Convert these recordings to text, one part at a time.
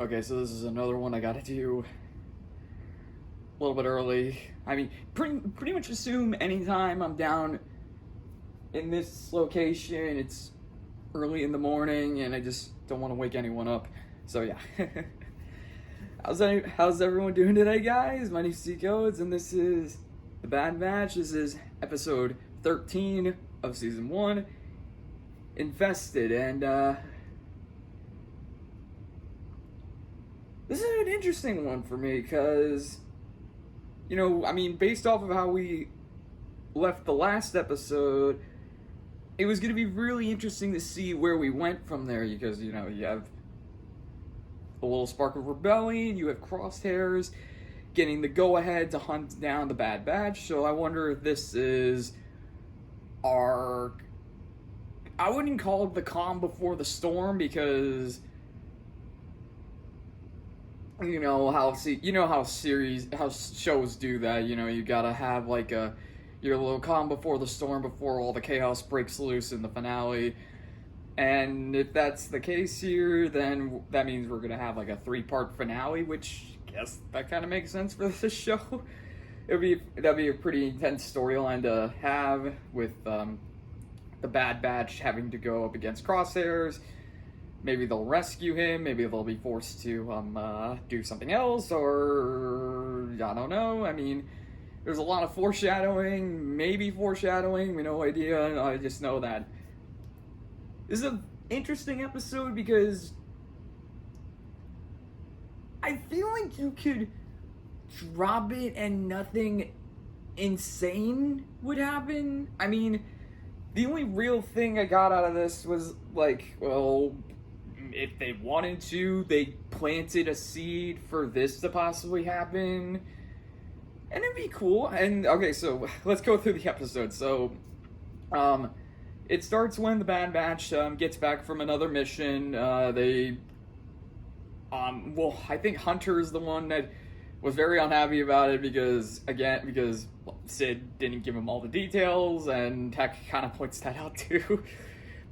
Okay, so this is another one I gotta do a little bit early. I mean, pretty much assume anytime I'm down in this location, it's early in the morning, and I just don't want to wake anyone up. So yeah. How's everyone doing today, guys? My name's C Codes, and this is the Bad Batch. This is episode 13 of season 1, Infested, and this is an interesting one for me because, based off of how we left the last episode, it was going to be really interesting to see where we went from there because, you have a little spark of rebellion, you have Crosshairs getting the go-ahead to hunt down the Bad Batch, so I wonder if this is our... I wouldn't call it the calm before the storm because... how shows do that. You gotta have your little calm before the storm before all the chaos breaks loose in the finale. And if that's the case here, then that means we're gonna have a 3-part finale, which I guess that kind of makes sense for this show. That'd be a pretty intense storyline to have with the Bad Batch having to go up against Crosshairs. Maybe they'll rescue him, maybe they'll be forced to do something else, or I don't know. I mean, there's a lot of foreshadowing, maybe foreshadowing, we no idea. I just know that this is an interesting episode because I feel like you could drop it and nothing insane would happen. I mean, the only real thing I got out of this was if they wanted to, they planted a seed for this to possibly happen. And it'd be cool. And, okay, so let's go through the episode. So, it starts when the Bad Batch gets back from another mission. I think Hunter is the one that was very unhappy about it because Sid didn't give him all the details, and Tech kind of points that out too.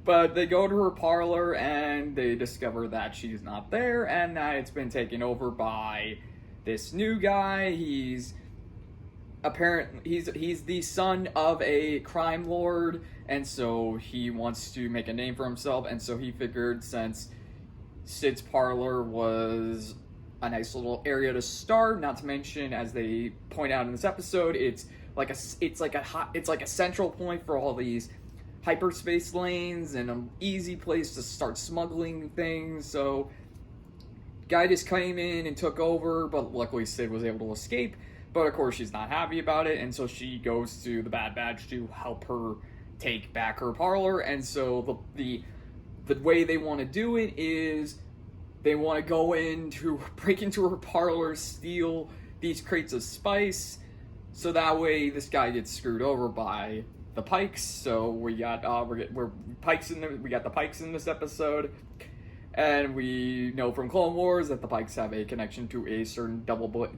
But they go to her parlor and they discover that she's not there and that it's been taken over by this new guy. He's the son of a crime lord, and so he wants to make a name for himself, and so he figured since Sid's parlor was a nice little area to start, not to mention, as they point out in this episode, it's like a central point for all these hyperspace lanes and an easy place to start smuggling things. So guy just came in and took over, but luckily Sid was able to escape. But of course she's not happy about it, and so she goes to the Bad Batch to help her take back her parlor. And so the way they want to do it is they want to go in to break into her parlor, steal these crates of spice, so that way this guy gets screwed over by the Pikes. So we got we got the Pikes in this episode, and we know from Clone Wars that the Pikes have a connection to a certain double-bladed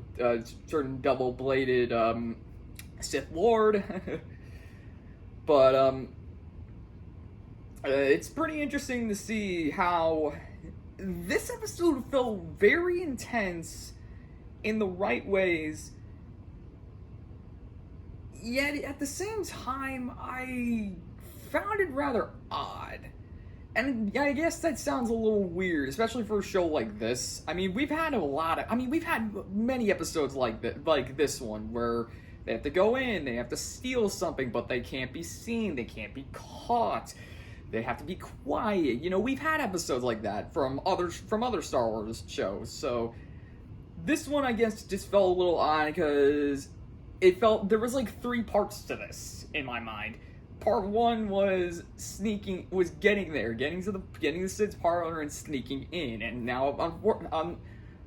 Sith Lord. But it's pretty interesting to see how this episode felt very intense in the right ways. Yet, at the same time, I found it rather odd. And I guess that sounds a little weird, especially for a show like this. I mean, we've had many episodes like this one, where they have to go in, they have to steal something, but they can't be seen, they can't be caught, they have to be quiet. We've had episodes like that from other Star Wars shows, so this one, I guess, just felt a little odd, because it felt there was 3 parts to this in my mind. Part 1 was getting to Sid's parlor and sneaking in, and now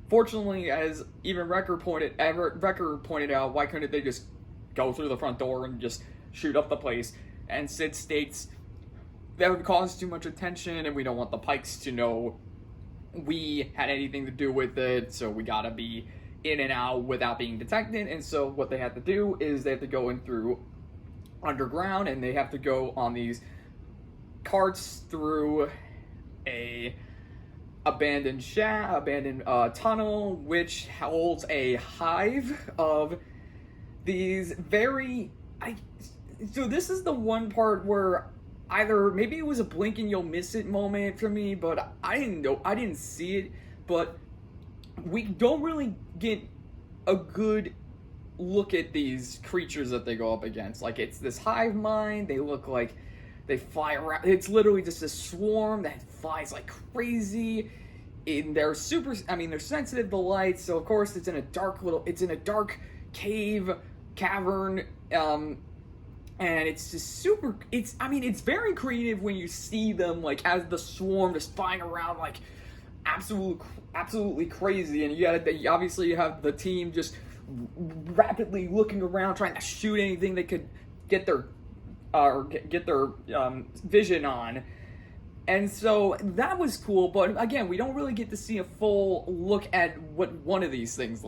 unfortunately, as even Wrecker pointed out, why couldn't they just go through the front door and just shoot up the place? And Sid states that would cause too much attention, and we don't want the Pikes to know we had anything to do with it, so we gotta be in and out without being detected. And so what they have to do is they have to go in through underground, and they have to go on these carts through a abandoned tunnel, which holds a hive of these very. So this is the one part where either maybe it was a blink and you'll miss it moment for me, but I didn't see it, but we don't really get a good look at these creatures that they go up against. Like, it's this hive mind, they look like they fly around. It's literally just a swarm that flies like crazy. And they're they're sensitive to light, so of course it's in a dark cavern, and it's just it's very creative when you see them, like, as the swarm just flying around, like, absolutely crazy, and you have the team just rapidly looking around, trying to shoot anything they could get their vision on. And so that was cool, but again, we don't really get to see a full look at what one of these things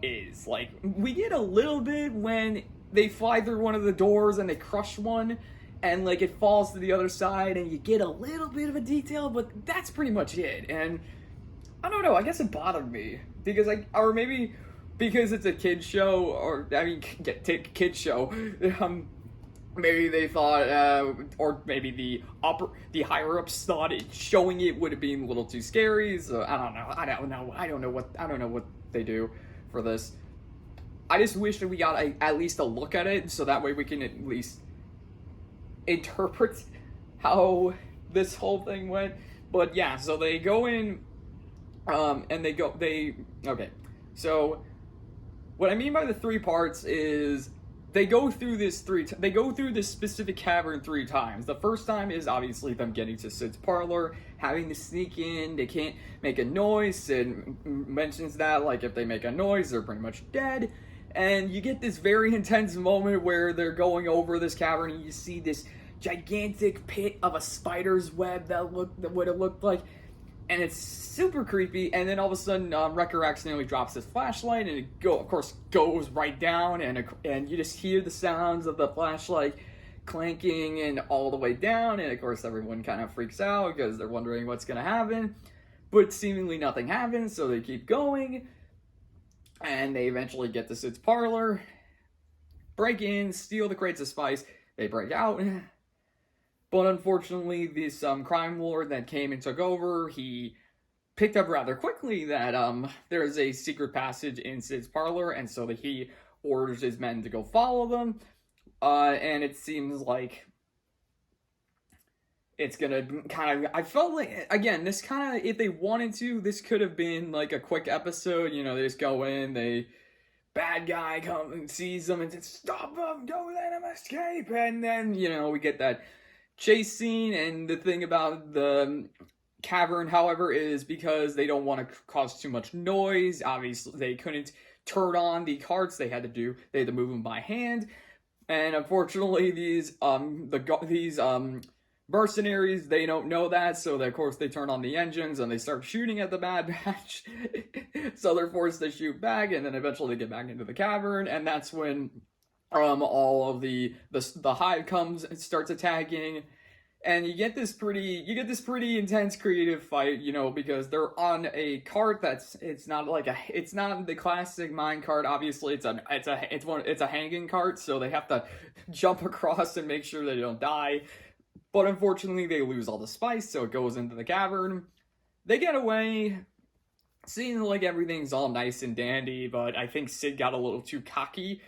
is. Like, we get a little bit when they fly through one of the doors and they crush one, and like it falls to the other side, and you get a little bit of a detail, but that's pretty much it. And I don't know, I guess it bothered me because or maybe because it's a kid's show, or kid's show. Maybe they thought, or maybe the higher ups thought showing it would have been a little too scary. So I don't know what they do for this. I just wish that we got at least a look at it, so that way we can at least interpret how this whole thing went. But yeah, so they go in, okay. So what I mean by the three parts is, they go through this specific cavern 3 times. The first time is obviously them getting to Sid's parlor, having to sneak in. They can't make a noise. Sid mentions that, like, if they make a noise, they're pretty much dead. And you get this very intense moment where they're going over this cavern, and you see this gigantic pit of a spider's web that would have looked like. And it's super creepy, and then all of a sudden, Wrecker accidentally drops his flashlight, and it of course goes right down, and you just hear the sounds of the flashlight clanking and all the way down, and of course everyone kind of freaks out because they're wondering what's going to happen, but seemingly nothing happens, so they keep going, and they eventually get to Sid's parlor, break in, steal the crates of spice, they break out. But unfortunately, this crime lord that came and took over, he picked up rather quickly that there is a secret passage in Sid's parlor, and so that he orders his men to go follow them. And it seems like it's gonna kind of, I felt like, again, this kind of, if they wanted to, this could have been like a quick episode. You know, they just go in, bad guy comes and sees them and says, "Stop them, don't let them escape," and then, you know, we get that chase scene. And the thing about the cavern, however, is because they don't want to cause too much noise. Obviously, they couldn't turn on the carts. They had to move them by hand. And unfortunately, these mercenaries, they don't know that, so of course they turn on the engines and they start shooting at the Bad Batch. So they're forced to shoot back, and then eventually they get back into the cavern, and that's when all of the hive comes and starts attacking, and you get this pretty intense creative fight, you know, because they're on a cart it's not the classic mine cart. Obviously, it's a hanging cart, so they have to jump across and make sure they don't die. But unfortunately, they lose all the spice, so it goes into the cavern. They get away. Seems like everything's all nice and dandy, but I think Sid got a little too cocky,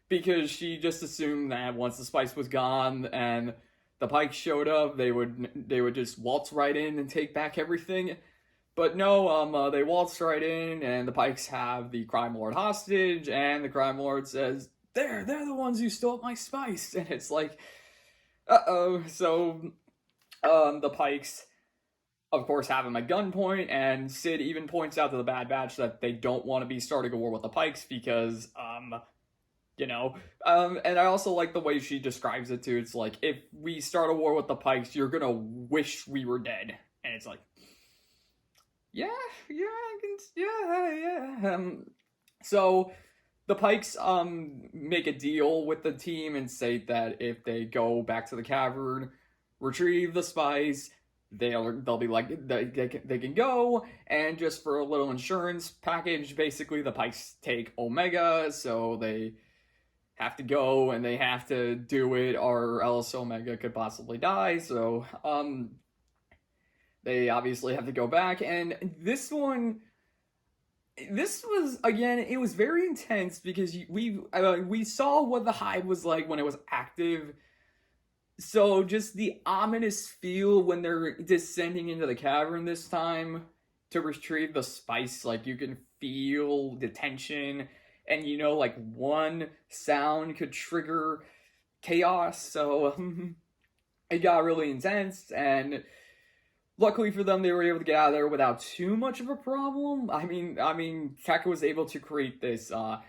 because she just assumed that once the spice was gone and the Pikes showed up, they would just waltz right in and take back everything. But no, they waltzed right in, and the Pikes have the crime lord hostage, and the crime lord says, they're the ones who stole my spice. And it's like, uh-oh. So the Pikes, of course, have him at gunpoint, and Sid even points out to the Bad Batch that they don't want to be starting a war with the Pikes because, you know, and I also like the way she describes it too. It's like, if we start a war with the Pikes, you're gonna wish we were dead. And it's like, yeah. So the Pikes make a deal with the team and say that if they go back to the cavern, retrieve the spice, they'll be like they can go, and just for a little insurance package, basically the Pikes take Omega, so they have to go and they have to do it, or else Omega could possibly die. So they obviously have to go back, and this was, again, it was very intense because we saw what the hive was like when it was active. So just the ominous feel when they're descending into the cavern this time to retrieve the spice, like you can feel the tension, and like one sound could trigger chaos. So it got really intense, and luckily for them, they were able to get out of there without too much of a problem. I mean, Tech was able to create this. I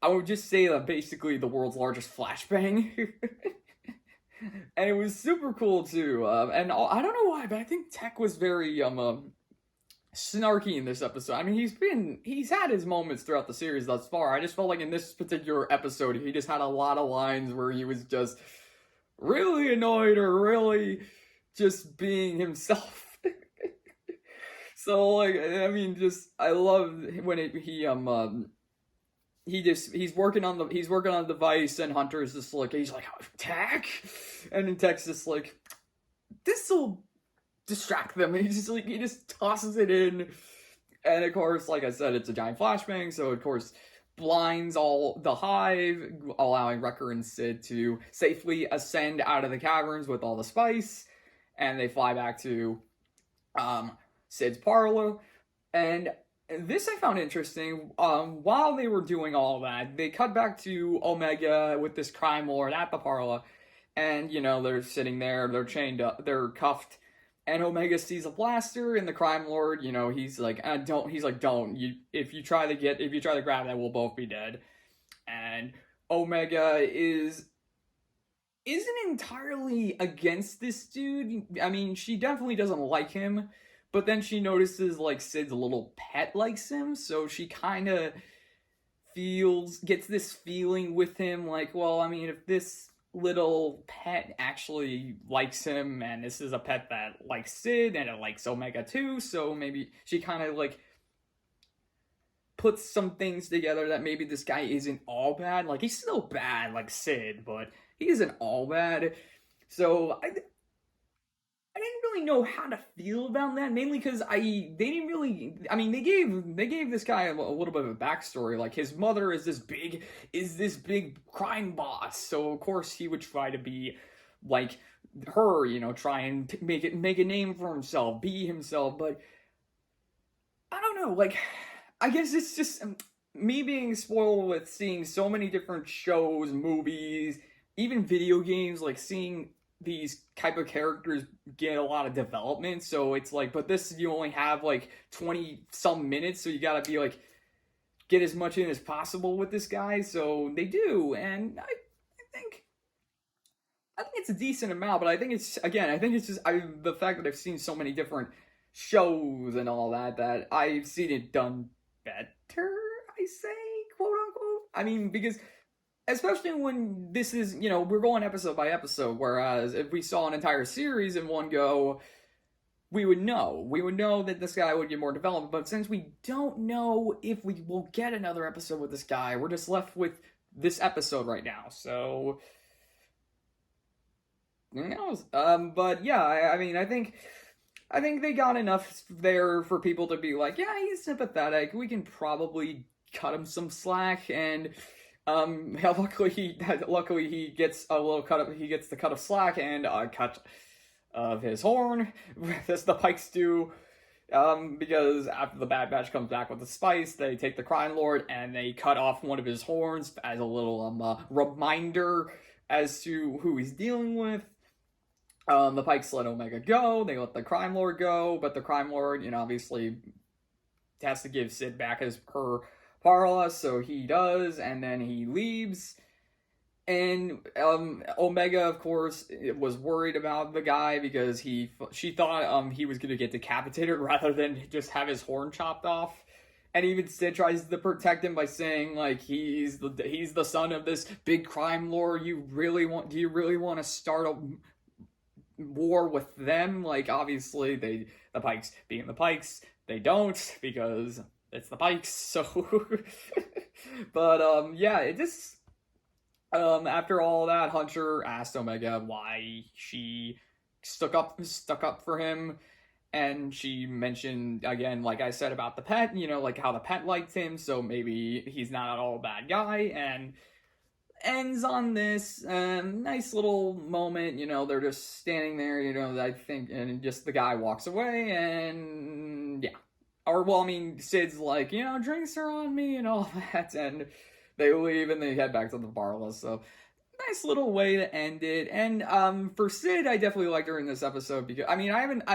would just say that basically the world's largest flashbang. And it was super cool too. And I don't know why, but I think Tech was very snarky in this episode. I mean, he's had his moments throughout the series thus far. I just felt like in this particular episode, he just had a lot of lines where he was just really annoyed or really just being himself. So like, I mean, just I love when he's working on the device, and Hunter's just like, he's like, Tech, and then Tech's just like, this'll distract them, and he just tosses it in, and of course, like I said, it's a giant flashbang, so of course blinds all the hive, allowing Wrecker and Sid to safely ascend out of the caverns with all the spice, and they fly back to Sid's parlor. And this I found interesting. While they were doing all that, they cut back to Omega with this crime lord at the parlor, and they're sitting there, they're chained up, they're cuffed, and Omega sees a blaster, and the crime lord, he's like, don't. He's like, don't. If you try to grab that, we'll both be dead. And Omega isn't entirely against this dude. I mean, she definitely doesn't like him, but then she notices like Sid's little pet likes him, so she kind of gets this feeling with him, like, well, I mean, if this little pet actually likes him, and this is a pet that likes Sid, and it likes Omega too, so maybe she kind of like puts some things together that maybe this guy isn't all bad. Like, he's still bad like Sid, but he isn't all bad. So I didn't really know how to feel about that, mainly because they didn't really. I mean, they gave this guy a little bit of a backstory. Like, his mother is this big crime boss, so of course he would try to be like her, try and make a name for himself, be himself. But I don't know. Like, I guess it's just me being spoiled with seeing so many different shows, movies, even video games, like seeing these type of characters get a lot of development. So it's like, but this, you only have like 20 some minutes, so you gotta be like, get as much in as possible with this guy. So they do, and I think it's a decent amount, but I think it's just the fact that I've seen so many different shows and all that I've seen it done better, I say, quote unquote. I mean, because especially when this is, we're going episode by episode, whereas if we saw an entire series in one go, we would know that this guy would get more development. But since we don't know if we will get another episode with this guy, we're just left with this episode right now. So who knows? But yeah, I mean, I think they got enough there for people to be like, yeah, he's sympathetic. We can probably cut him some slack, and luckily he gets a little cut. He gets the cut of slack and a cut of his horn, as the Pikes do. Because after the Bad Batch comes back with the spice, they take the Crime Lord and they cut off one of his horns as a little reminder as to who he's dealing with. The Pikes let Omega go. They let the Crime Lord go, but the Crime Lord, obviously has to give Sid back her parlor, so he does, and then he leaves. And Omega, of course, was worried about the guy because she thought he was going to get decapitated rather than just have his horn chopped off. And even Sid tries to protect him by saying, like, he's the son of this big crime lord. Do you really want to start war with them. Like, obviously, the Pikes being the Pikes, they don't, because it's the Pikes, so... But, yeah, it just... after all that, Hunter asked Omega why she stuck up for him, and she mentioned, again, like I said about the pet, you know, like how the pet liked him, so maybe he's not at all a bad guy, and ends on this nice little moment, you know, they're just standing there, you know, I think, and just the guy walks away, and yeah. Or, well, I mean, Sid's like, you know, drinks are on me and all that, and they leave and they head back to the parlor, so nice little way to end it. And for Sid, I definitely liked her in this episode because I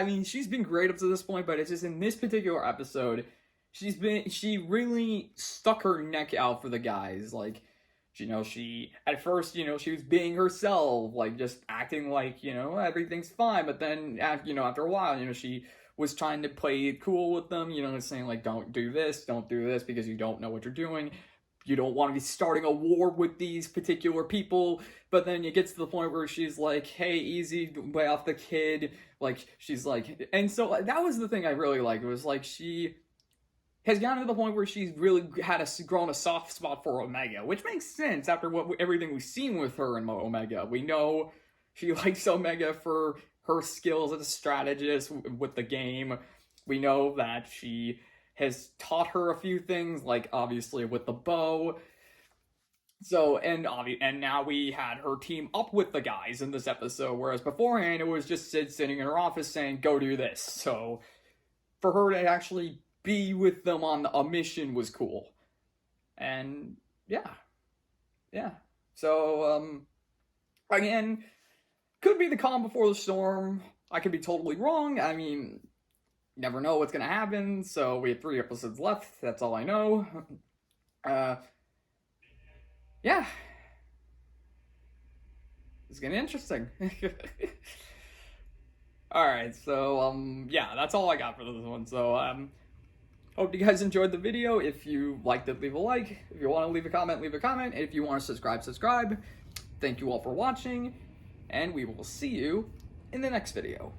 mean she's been great up to this point, but it's just in this particular episode, she really stuck her neck out for the guys. Like, you know, she at first, you know, she was being herself, like just acting like, you know, everything's fine, but then you know, after a while, you know, she was trying to play it cool with them, you know, saying like, don't do this because you don't know what you're doing. You don't want to be starting a war with these particular people. But then it gets to the point where she's like, hey, easy, lay off the kid. Like, she's like, and so that was the thing I really liked. It was like, she has gotten to the point where she's really grown a soft spot for Omega, which makes sense after everything we've seen with her and Omega. We know she likes Omega for her skills as a strategist with the game. We know that she has taught her a few things, like obviously with the bow. So, and now we had her team up with the guys in this episode, whereas beforehand it was just Sid sitting in her office saying, go do this. So, for her to actually be with them on a mission was cool. And, yeah. So, again, could be the calm before the storm. I could be totally wrong. I mean, never know what's gonna happen, so we have 3 episodes left, that's all I know. Yeah. It's getting interesting. Alright, so, yeah, that's all I got for this one, so, hope you guys enjoyed the video. If you liked it, leave a like. If you want to leave a comment, leave a comment. If you want to subscribe. Thank you all for watching, and we will see you in the next video.